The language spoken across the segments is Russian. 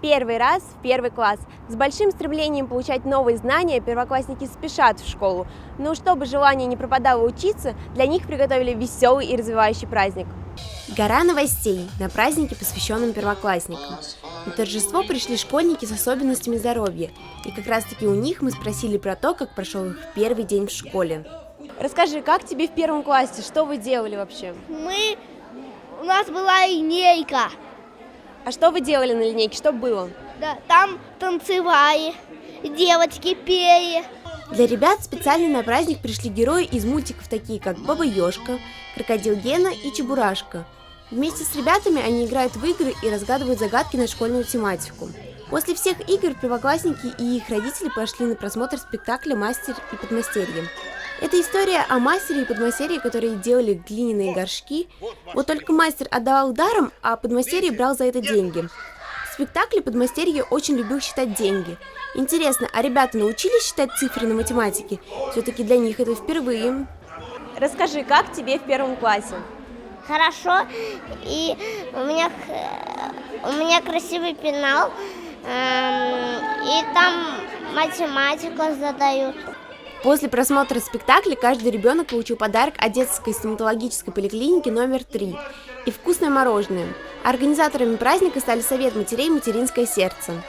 Первый раз в первый класс. С большим стремлением получать новые знания первоклассники спешат в школу. Но чтобы желание не пропадало учиться, для них приготовили веселый и развивающий праздник. Гора новостей на празднике, посвященном первоклассникам. На торжество пришли школьники с особенностями здоровья. И как раз таки у них мы спросили про то, как прошел их первый день в школе. Расскажи, как тебе в первом классе? Что вы делали вообще? У нас была линейка. А что вы делали на линейке? Что было? Да, там танцевали, девочки пели. Для ребят специально на праздник пришли герои из мультиков, такие как Баба Ёжка, Крокодил Гена и Чебурашка. Вместе с ребятами они играют в игры и разгадывают загадки на школьную тематику. После всех игр первоклассники и их родители пошли на просмотр спектакля «Мастер и подмастерье». Это история о мастере и подмастерье, которые делали глиняные горшки. Вот только мастер отдавал даром, а подмастерье брал за это деньги. В спектакле подмастерье очень любил считать деньги. Интересно, а ребята научились считать цифры на математике? Все-таки для них это впервые. Расскажи, как тебе в первом классе? Хорошо, и у меня красивый пенал, и там математику задают. После просмотра спектакля каждый ребенок получил подарок от детской стоматологической поликлиники номер 3 и вкусное мороженое. Организаторами праздника стали Совет матерей «Материнское сердце».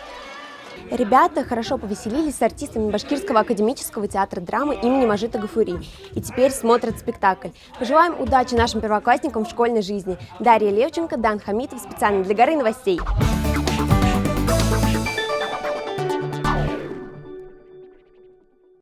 Ребята хорошо повеселились с артистами Башкирского академического театра драмы имени Мажита Гафури и теперь смотрят спектакль. Пожелаем удачи нашим первоклассникам в школьной жизни. Дарья Левченко, Дан Хамитов, специально для Горы новостей.